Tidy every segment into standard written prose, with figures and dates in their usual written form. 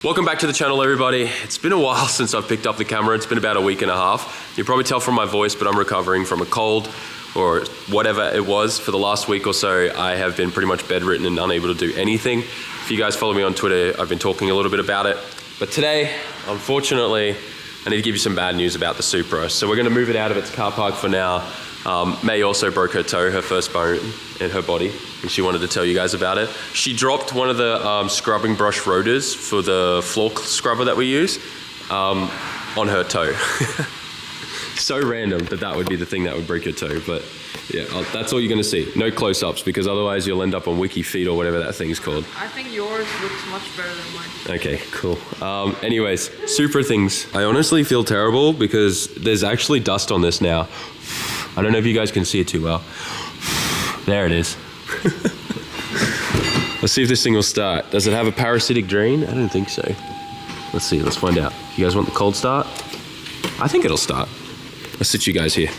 Welcome back to the channel, everybody. It's been a while since I've picked up the camera. It's been about a week and a half. You can probably tell from my voice, but I'm recovering from a cold or whatever it was. For the last week or so, I have been pretty much bedridden and unable to do anything. If you guys follow me on Twitter, I've been talking a little bit about it. But today, unfortunately, I need to give you some bad news about the Supra. So we're gonna move it out of its car park for now. May also broke her toe, her first bone in her body, and she wanted to tell you guys about it. She dropped one of the scrubbing brush rotors for the floor scrubber that we use on her toe. So random that would be the thing that would break your toe, but yeah, that's all you're gonna see. No close-ups, because otherwise you'll end up on Wiki Feet or whatever that thing's called. I think yours looks much better than mine. Okay, cool. Anyways, Supra things. I honestly feel terrible because there's actually dust on this now. I don't know if you guys can see it too well. There it is. Let's see if this thing will start. Does it have a parasitic drain? I don't think so. Let's see, let's find out. You guys want the cold start? I think it'll start. I'll sit you guys here.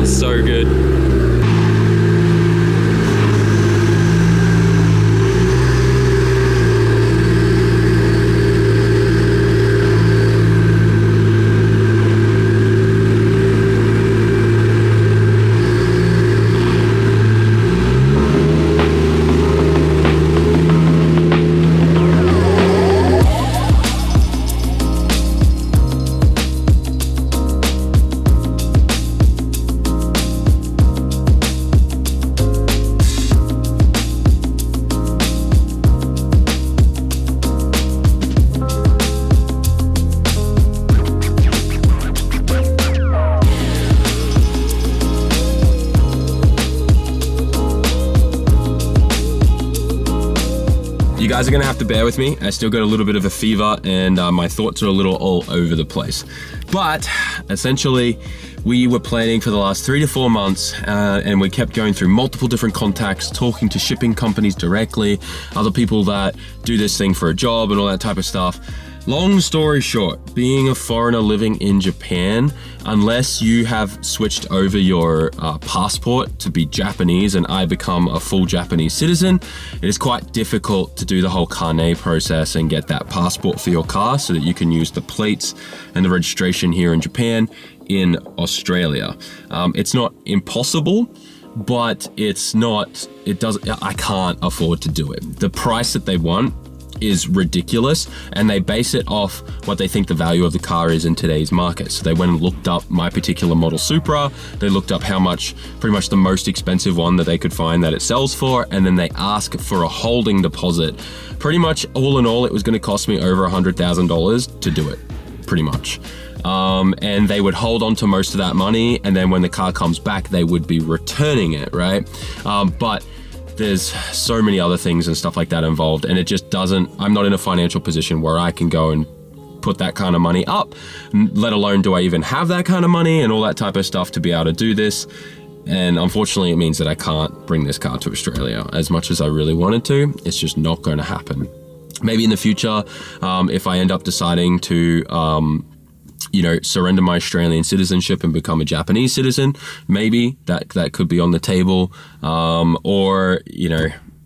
So good. You guys are gonna have to bear with me. I still got a little bit of a fever and my thoughts are a little all over the place. But essentially, we were planning for the last 3 to 4 months and we kept going through multiple different contacts, talking to shipping companies directly, other people that do this thing for a job and all that type of stuff. Long story short, being a foreigner living in Japan, unless you have switched over your passport to be Japanese and I become a full Japanese citizen, it is quite difficult to do the whole carnet process and get that passport for your car so that you can use the plates and the registration here in Japan in Australia. It's not impossible, but I can't afford to do it. The price that they want is ridiculous, and they base it off what they think the value of the car is in today's market. So they went and looked up my particular model Supra, they looked up how much, pretty much the most expensive one that they could find that it sells for, and then they ask for a holding deposit. Pretty much all in all, it was gonna cost me over $100,000 to do it, pretty much. And they would hold on to most of that money, and then when the car comes back, they would be returning it, right? But there's so many other things and stuff like that involved, and it just doesn't, I'm not in a financial position where I can go and put that kind of money up, let alone do I even have that kind of money and all that type of stuff to be able to do this. And unfortunately, it means that I can't bring this car to Australia as much as I really wanted to. It's just not going to happen. Maybe in the future, if I end up deciding to surrender my Australian citizenship and become a Japanese citizen, maybe that could be on the table. Or,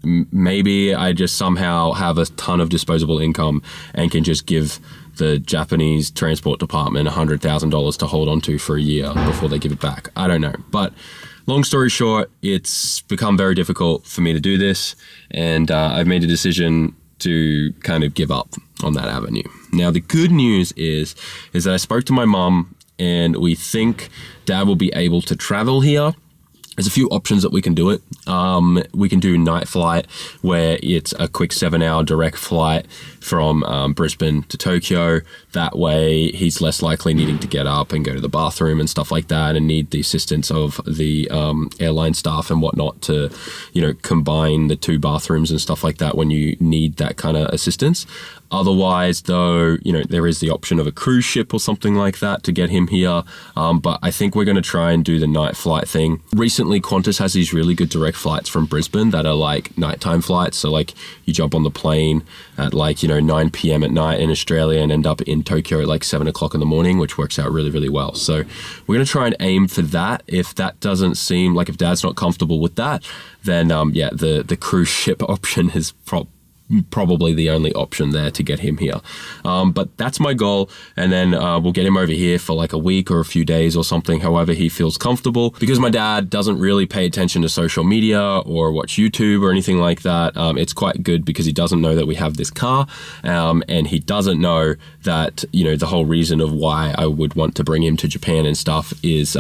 maybe I just somehow have a ton of disposable income and can just give the Japanese transport department $100,000 to hold on to for a year before they give it back. I don't know. But long story short, it's become very difficult for me to do this, and I've made a decision to kind of give up on that avenue. Now, the good news is that I spoke to my mom, and we think Dad will be able to travel here. There's a few options that we can do it. We can do night flight, where it's a quick 7-hour direct flight from Brisbane to Tokyo. That way he's less likely needing to get up and go to the bathroom and stuff like that, and need the assistance of the airline staff and whatnot to, combine the 2 bathrooms and stuff like that when you need that kind of assistance. Otherwise, though, you know, there is the option of a cruise ship or something like that to get him here. But I think we're going to try and do the night flight thing. Recently, Qantas has these really good direct flights from Brisbane that are like nighttime flights. So like you jump on the plane at like, you know, 9 p.m. at night in Australia and end up in Tokyo at like 7 o'clock in the morning, which works out really, really well. So we're going to try and aim for that. If that doesn't seem like, if Dad's not comfortable with that, then yeah, the cruise ship option is probably the only option there to get him here. But that's my goal. And then we'll get him over here for like a week or a few days or something, however he feels comfortable. Because my dad doesn't really pay attention to social media or watch YouTube or anything like that, it's quite good because he doesn't know that we have this car, and he doesn't know that, you know, the whole reason of why I would want to bring him to Japan and stuff is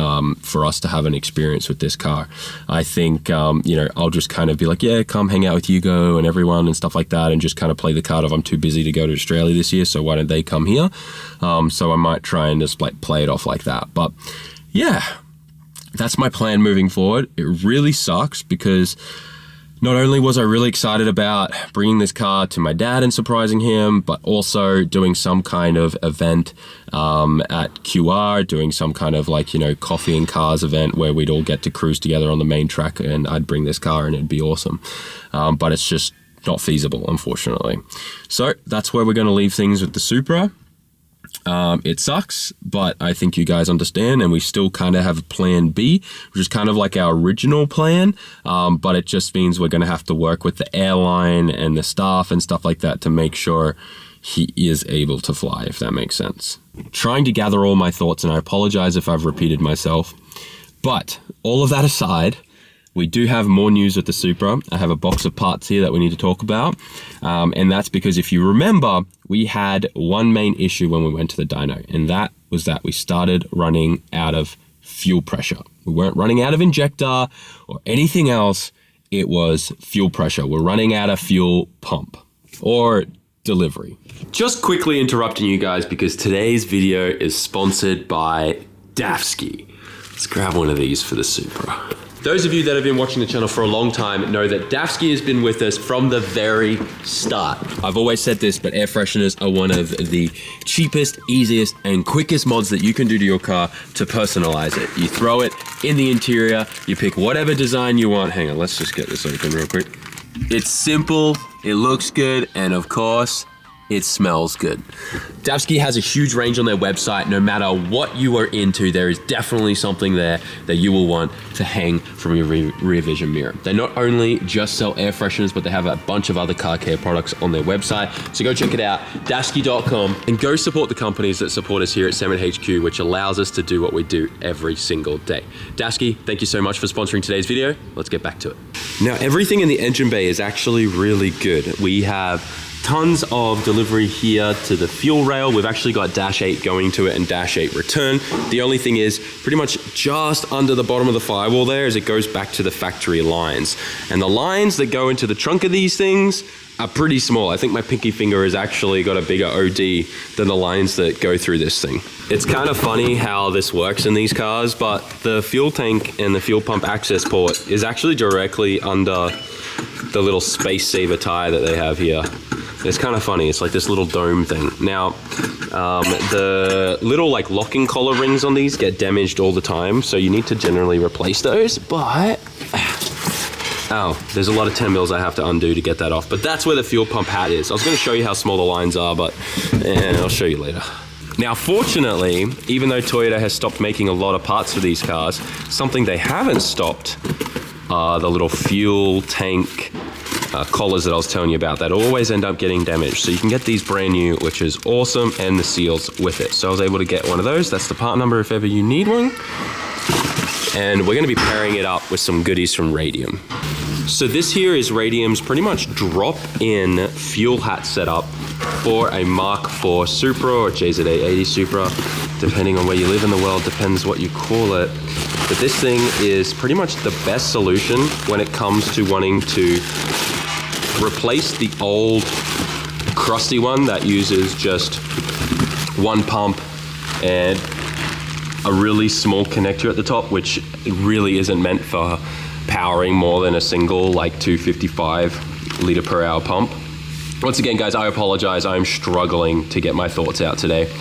for us to have an experience with this car. I think, you know, I'll just kind of be like, yeah, come hang out with Hugo and everyone and stuff like that, and just kind of play the card of I'm too busy to go to Australia this year, so why don't they come here? So I might try and just like play it off like that. But yeah, that's my plan moving forward. It really sucks because not only was I really excited about bringing this car to my dad and surprising him, but also doing some kind of event at QR, doing some kind of like, you know, coffee and cars event where we'd all get to cruise together on the main track and I'd bring this car and it'd be awesome. But it's just not feasible, unfortunately. So that's where we're going to leave things with the Supra. It sucks, but I think you guys understand, and we still kind of have a plan B, which is kind of like our original plan, but it just means we're going to have to work with the airline and the staff and stuff like that to make sure he is able to fly, if that makes sense. Trying to gather all my thoughts, and I apologize if I've repeated myself, but all of that aside, we do have more news with the Supra. I have a box of parts here that we need to talk about. And that's because if you remember, we had one main issue when we went to the dyno, and that was that we started running out of fuel pressure. We weren't running out of injector or anything else. It was fuel pressure. We're running out of fuel pump or delivery. Just quickly interrupting you guys because today's video is sponsored by Dafsky. Let's grab one of these for the Supra. Those of you that have been watching the channel for a long time know that Dafsky has been with us from the very start. I've always said this, but air fresheners are one of the cheapest, easiest, and quickest mods that you can do to your car to personalize it. You throw it in the interior, you pick whatever design you want. Hang on, let's just get this open real quick. It's simple, it looks good, and of course, it smells good. Dafsky has a huge range on their website. No matter what you are into, there is definitely something there that you will want to hang from your rear vision mirror. They not only just sell air fresheners, but they have a bunch of other car care products on their website. So go check it out, dafsky.com, and go support the companies that support us here at SAMMIT HQ, which allows us to do what we do every single day. Dafsky, thank you so much for sponsoring today's video. Let's get back to it. Now, everything in the engine bay is actually really good. We have tons of delivery here to the fuel rail. We've actually got dash 8 going to it and dash 8 return. The only thing is pretty much just under the bottom of the firewall there is it goes back to the factory lines. And the lines that go into the trunk of these things are pretty small. I think my pinky finger has actually got a bigger OD than the lines that go through this thing. It's kind of funny how this works in these cars, but the fuel tank and the fuel pump access port is actually directly under the little space saver tire that they have here. It's kind of funny. It's like this little dome thing. Now, the little like locking collar rings on these get damaged all the time, so you need to generally replace those, but oh, there's a lot of 10 mils I have to undo to get that off, but that's where the fuel pump hat is. I was going to show you how small the lines are, but I'll show you later. Now, fortunately, even though Toyota has stopped making a lot of parts for these cars, something they haven't stopped are the little fuel tank collars that I was telling you about that always end up getting damaged. So you can get these brand new, which is awesome, and the seals with it. So I was able to get one of those. That's the part number if ever you need one. And we're going to be pairing it up with some goodies from Radium. So this here is Radium's pretty much drop-in fuel hat setup for a Mark 4 Supra or JZA80 Supra, depending on where you live in the world, depends what you call it. But this thing is pretty much the best solution when it comes to wanting to replace the old crusty one that uses just one pump and a really small connector at the top, which really isn't meant for powering more than a single like 255 liter per hour pump. Once again, guys, I apologize. I'm struggling to get my thoughts out today.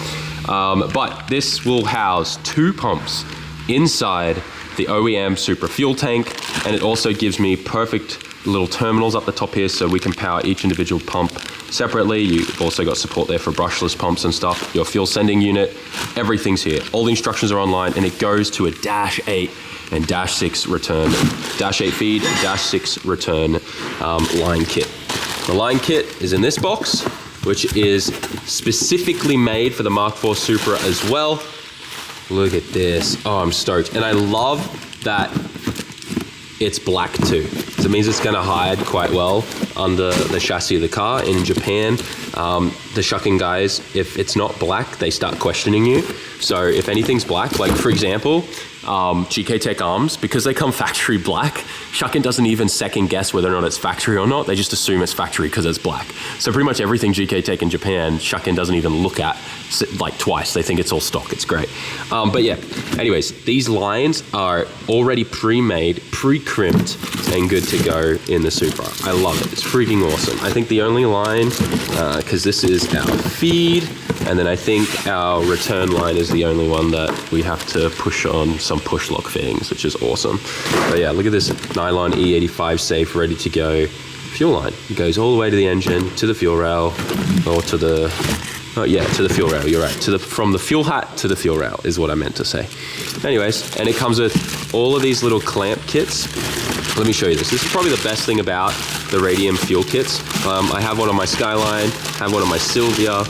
But this will house 2 pumps inside the OEM Supra fuel tank, and it also gives me perfect little terminals up the top here so we can power each individual pump separately. You've also got support there for brushless pumps and stuff. Your fuel sending unit, everything's here. All the instructions are online, and it goes to a -8 and -6 return, -8 feed, -6 return line kit. The line kit is in this box, which is specifically made for the Mark IV Supra as well. Look at this. Oh, I'm stoked. And I love that it's black too. So it means it's gonna hide quite well under the chassis of the car. In Japan, the shucking guys, if it's not black, they start questioning you. So if anything's black, like for example, GK Tech arms, because they come factory black, Shucking doesn't even second guess whether or not it's factory or not. They just assume it's factory because it's black. So pretty much everything GK Tech in Japan, Shucking doesn't even look at like twice. They think it's all stock. It's great. But yeah, anyways, these lines are already pre-made, pre-crimped, and good to go in the Supra. I love it. It's freaking awesome. I think the only line, because this is our feed, and then I think our return line is the only one that we have to push on some push lock fittings, which is awesome. But yeah, look at this nylon E85 safe, ready to go fuel line. It goes all the way to the engine, to the fuel rail, or to the, oh yeah, to the fuel rail, you're right. From the fuel hat to the fuel rail is what I meant to say. Anyways, and it comes with all of these little clamp kits. Let me show you this. This is probably the best thing about the Radium fuel kits. I have one on my Skyline, I have one on my Sylvia.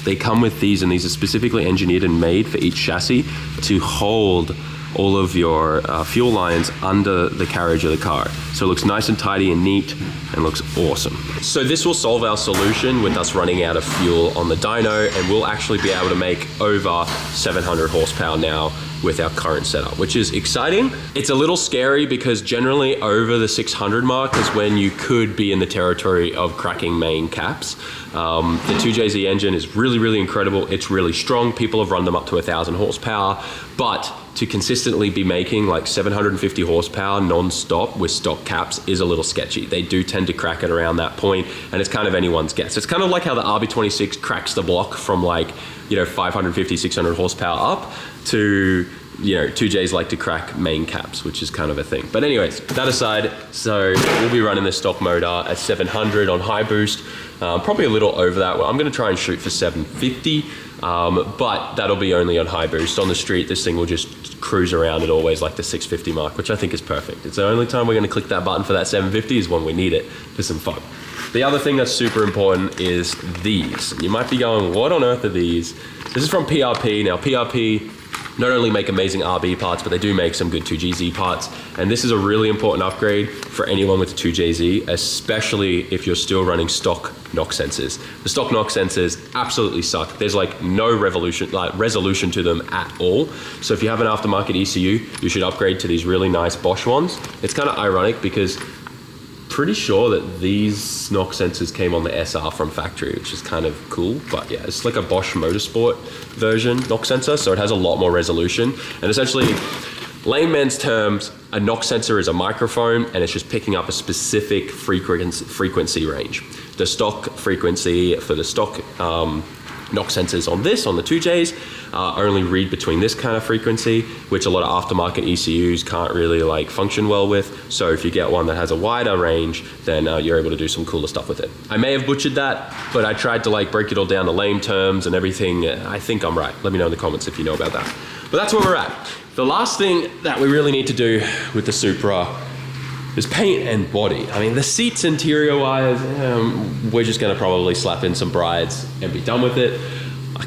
They come with these, and these are specifically engineered and made for each chassis to hold all of your fuel lines under the carriage of the car. So it looks nice and tidy and neat and looks awesome. So this will solve our solution with us running out of fuel on the dyno, and we'll actually be able to make over 700 horsepower now with our current setup, which is exciting. It's a little scary because generally over the 600 mark is when you could be in the territory of cracking main caps. The 2JZ engine is really, really incredible. It's really strong. People have run them up to 1,000 horsepower, but to consistently be making like 750 horsepower non-stop with stock caps is a little sketchy. They do tend to crack it around that point, and it's kind of anyone's guess. It's kind of like how the RB26 cracks the block from like, 550, 600 horsepower up to, 2Js like to crack main caps, which is kind of a thing. But anyways, that aside, so we'll be running this stock motor at 700 on high boost, probably a little over that. Well, I'm gonna try and shoot for 750, but that'll be only on high boost. On the street, this thing will just cruise around at always like the 650 mark, which I think is perfect. It's the only time we're gonna click that button for that 750 is when we need it for some fun. The other thing that's super important is these. You might be going, what on earth are these? This is from PRP. Now PRP not only make amazing RB parts, but they do make some good 2GZ parts. And this is a really important upgrade for anyone with a 2JZ, especially if you're still running stock knock sensors. The stock knock sensors absolutely suck. There's like no resolution to them at all. So if you have an aftermarket ECU, you should upgrade to these really nice Bosch ones. It's kind of ironic because pretty sure that these knock sensors came on the SR from factory, which is kind of cool. But yeah, it's like a Bosch Motorsport version knock sensor, so it has a lot more resolution. And essentially, layman's terms, a knock sensor is a microphone, and it's just picking up a specific frequency range. The stock frequency for the stock knock sensors on the 2Js only read between this kind of frequency, which a lot of aftermarket ECUs can't really like function well with. So if you get one that has a wider range, then you're able to do some cooler stuff with it. I may have butchered that, but I tried to like break it all down to lame terms and everything. I think I'm right. Let me know in the comments if you know about that. But that's where we're at. The last thing that we really need to do with the Supra is paint and body. I mean, the seats interior wise, we're just gonna probably slap in some brides and be done with it. I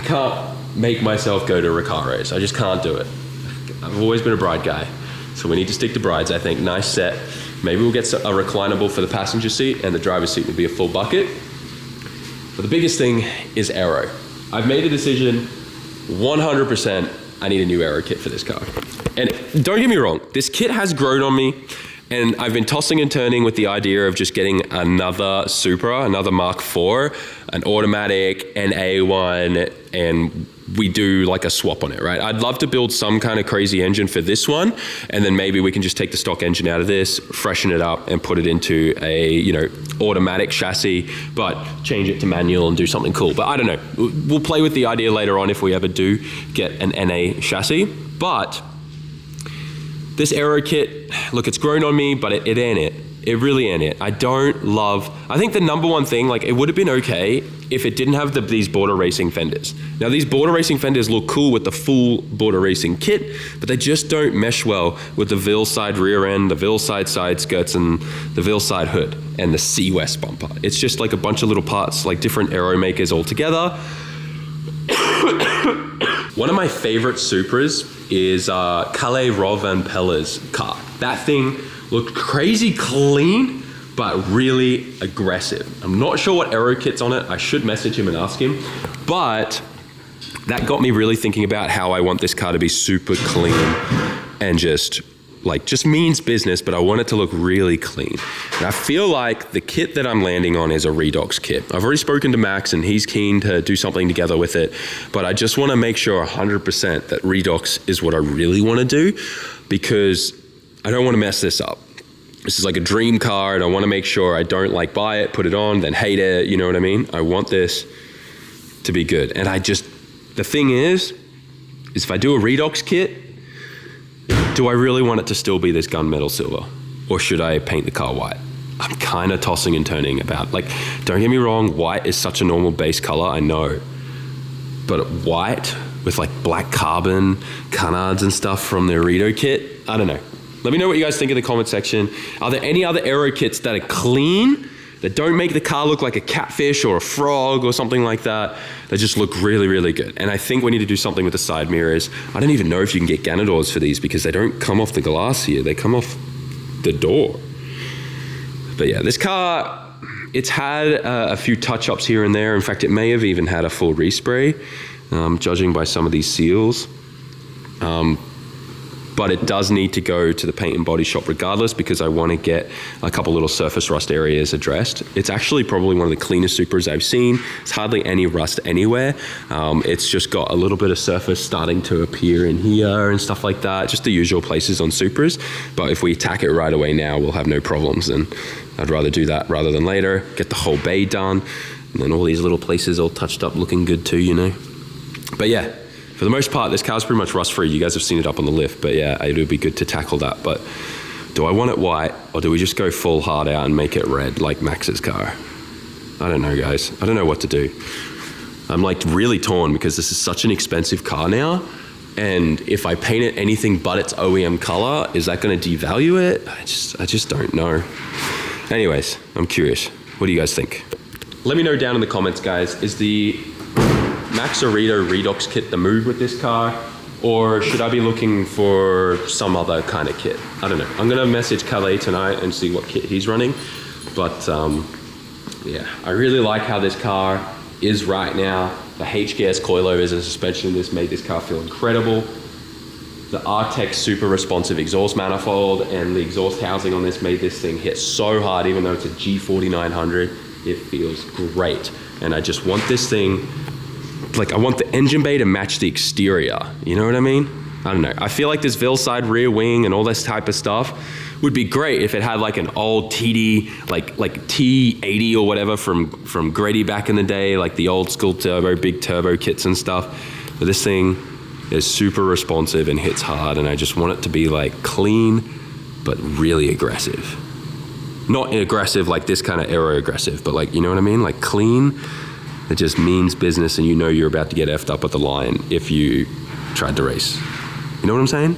can't make myself go to Recaros. I just can't do it. I've always been a bride guy, so we need to stick to brides, I think. Nice set. Maybe we'll get a reclinable for the passenger seat, and the driver's seat will be a full bucket. But the biggest thing is Aero. I've made a decision, 100%, I need a new Aero kit for this car. And don't get me wrong, this kit has grown on me, And I've been tossing and turning with the idea of just getting another Supra, another Mark IV, an automatic, an A1, and we do like a swap on it, right? I'd love to build some kind of crazy engine for this one, and then maybe we can just take the stock engine out of this, freshen it up, and put it into a, you know, automatic chassis, but change it to manual and do something cool. But I don't know. We'll play with the idea later on if we ever do get an NA chassis. But this Aero kit, look, it's grown on me, but it ain't it. It really ain't it. I think the number one thing, like, it would have been okay if it didn't have these border racing fenders. Now, these border racing fenders look cool with the full border racing kit, but they just don't mesh well with the Ville side rear end, the Ville side side skirts, and the Ville side hood, and the C-West bumper. It's just like a bunch of little parts, like different Aero makers all together. One of my favorite Supras is Kalle Rov and Peller's car. That thing looked crazy clean, but really aggressive. I'm not sure what Aero kit's on it. I should message him and ask him. But that got me really thinking about how I want this car to be super clean and just means business, but I want it to look really clean. And I feel like the kit that I'm landing on is a Redox kit. I've already spoken to Max and he's keen to do something together with it, but I just want to make sure 100% that Redox is what I really want to do, because I don't want to mess this up. This is like a dream car, and I want to make sure I don't like buy it, put it on, then hate it, you know what I mean? I want this to be good. And the thing is if I do a Redox kit, do I really want it to still be this gunmetal silver? Or should I paint the car white? I'm kind of tossing and turning about, like, don't get me wrong, white is such a normal base color, I know. But white with like black carbon canards and stuff from the Aero kit, I don't know. Let me know what you guys think in the comment section. Are there any other Aero kits that are clean, that don't make the car look like a catfish or a frog or something like that, that just look really, really good? And I think we need to do something with the side mirrors. I don't even know if you can get Ganadors for these, because they don't come off the glass here. They come off the door. But yeah, this car, it's had a few touch-ups here and there. In fact, it may have even had a full respray, judging by some of these seals. But it does need to go to the paint and body shop regardless, because I want to get a couple little surface rust areas addressed. It's actually probably one of the cleanest Supras I've seen. It's hardly any rust anywhere. It's just got a little bit of surface starting to appear in here and stuff like that, just the usual places on Supras. But if we attack it right away now, we'll have no problems, and I'd rather do that rather than later. Get the whole bay done, and then all these little places all touched up, looking good too, you know. But yeah, for the most part, this car's pretty much rust-free. You guys have seen it up on the lift, but yeah, it would be good to tackle that. But do I want it white, or do we just go full hard out and make it red like Max's car? I don't know, guys. I don't know what to do. I'm like really torn, because this is such an expensive car now, and if I paint it anything but its OEM color, is that going to devalue it? I just don't know. Anyways, I'm curious. What do you guys think? Let me know down in the comments, guys. Is the Max Aero Redox kit the move with this car, or should I be looking for some other kind of kit? I don't know. I'm gonna message Calais tonight and see what kit he's running. But yeah, I really like how this car is right now. The HKS coilovers and suspension in this made this car feel incredible. The Artex super responsive exhaust manifold and the exhaust housing on this made this thing hit so hard, even though it's a G4900, it feels great. And I just want this thing, like, I want the engine bay to match the exterior. You know what I mean? I don't know. I feel like this Ville side rear wing and all this type of stuff would be great if it had like an old TD, like T80 or whatever from Grady back in the day, like the old school turbo, big turbo kits and stuff. But this thing is super responsive and hits hard, and I just want it to be like clean, but really aggressive. Not aggressive like this kind of Aero aggressive, but like, you know what I mean? Like clean. It just means business, and you know you're about to get effed up at the line if you tried to race. You know what I'm saying?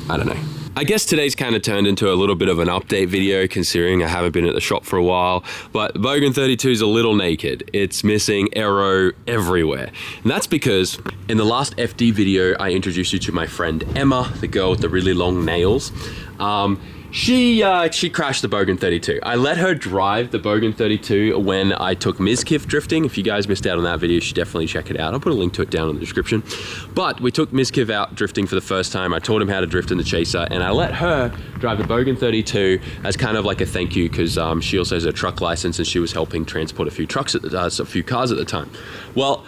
I don't know. I guess today's kind of turned into a little bit of an update video, considering I haven't been at the shop for a while, but Bogan 32 is a little naked. It's missing Aero everywhere. And that's because in the last FD video, I introduced you to my friend Emma, the girl with the really long nails. She crashed the Bogan 32. I let her drive the Bogan 32 when I took MK4 drifting. If you guys missed out on that video, you should definitely check it out. I'll put a link to it down in the description. But we took MK4 out drifting for the first time. I taught him how to drift in the Chaser, and I let her drive the Bogan 32 as kind of like a thank you, because she also has a truck license and she was helping transport a few cars at the time. Well,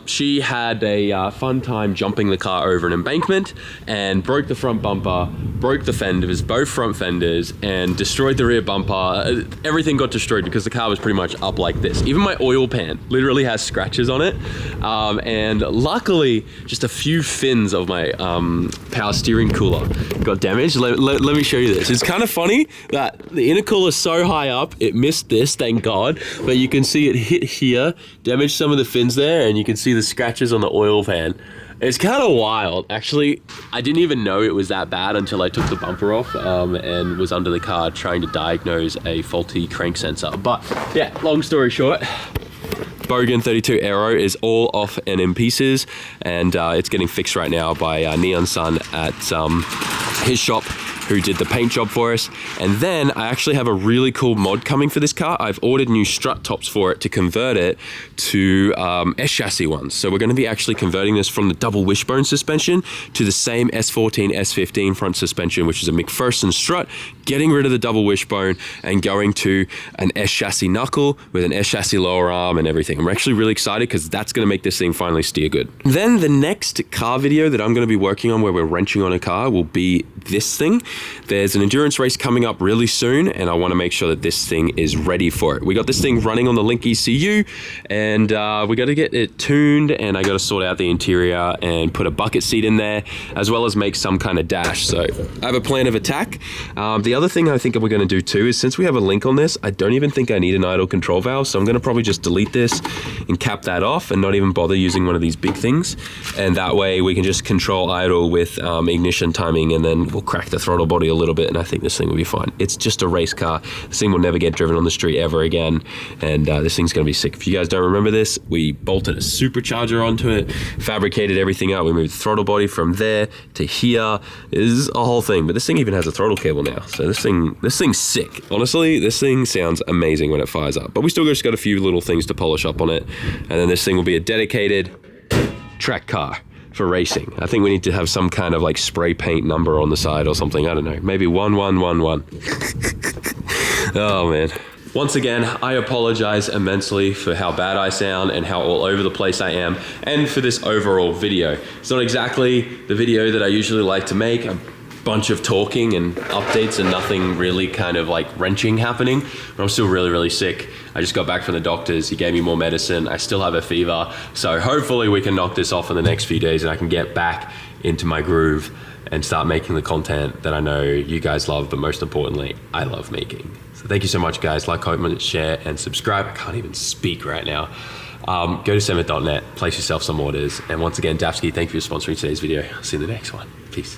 she had a fun time jumping the car over an embankment and broke the front bumper, broke the fenders, both front fenders, and destroyed the rear bumper. Everything got destroyed because the car was pretty much up like this. Even my oil pan literally has scratches on it. And luckily, just a few fins of my power steering cooler got damaged. Let me show you this. It's kind of funny that the intercooler is so high up, it missed this, thank God, but you can see it hit here, damaged some of the fins there, and you can see the scratches on the oil pan. It's kind of wild. Actually, I didn't even know it was that bad until I took the bumper off and was under the car trying to diagnose a faulty crank sensor. But yeah, long story short, Bogan 32 Aero is all off and in pieces, and it's getting fixed right now by Neon Sun at his shop, who did the paint job for us. And then I actually have a really cool mod coming for this car. I've ordered new strut tops for it to convert it to S chassis ones. So we're going to be actually converting this from the double wishbone suspension to the same S14, S15 front suspension, which is a McPherson strut, getting rid of the double wishbone and going to an S chassis knuckle with an S chassis lower arm and everything. I'm actually really excited because that's going to make this thing finally steer good. Then the next car video that I'm going to be working on where we're wrenching on a car will be this thing. There's an endurance race coming up really soon, and I want to make sure that this thing is ready for it. We got this thing running on the Link ECU, and we got to get it tuned, and I got to sort out the interior and put a bucket seat in there, as well as make some kind of dash. So I have a plan of attack. The other thing I think we're going to do too is, since we have a Link on this, I don't even think I need an idle control valve, so I'm going to probably just delete this and cap that off and not even bother using one of these big things, and that way we can just control idle with ignition timing, and then we'll crack the throttle body a little bit, and I think this thing will be fine. It's just a race car. This thing will never get driven on the street ever again, and this thing's gonna be sick. If you guys don't remember this, we bolted a supercharger onto it, fabricated everything out. We moved the throttle body from there to here. This is a whole thing, but this thing even has a throttle cable now. So this thing's sick. Honestly, this thing sounds amazing when it fires up, but we still just got a few little things to polish up on it, and then this thing will be a dedicated track car for racing. I think we need to have some kind of like spray paint number on the side or something. I don't know, maybe 1111. Oh man. Once again, I apologize immensely for how bad I sound and how all over the place I am, and for this overall video. It's not exactly the video that I usually like to make. A bunch of talking and updates and nothing really kind of like wrenching happening, but I'm still really sick. I just got back from the doctors. He gave me more medicine. I still have a fever. So hopefully we can knock this off in the next few days and I can get back into my groove and start making the content that I know you guys love, but most importantly, I love making. So thank you so much, guys. Like, comment, share, and subscribe. I can't even speak right now. Go to SAMMIT.net, place yourself some orders. And once again, Dafsky, thank you for sponsoring today's video. I'll see you in the next one. Peace.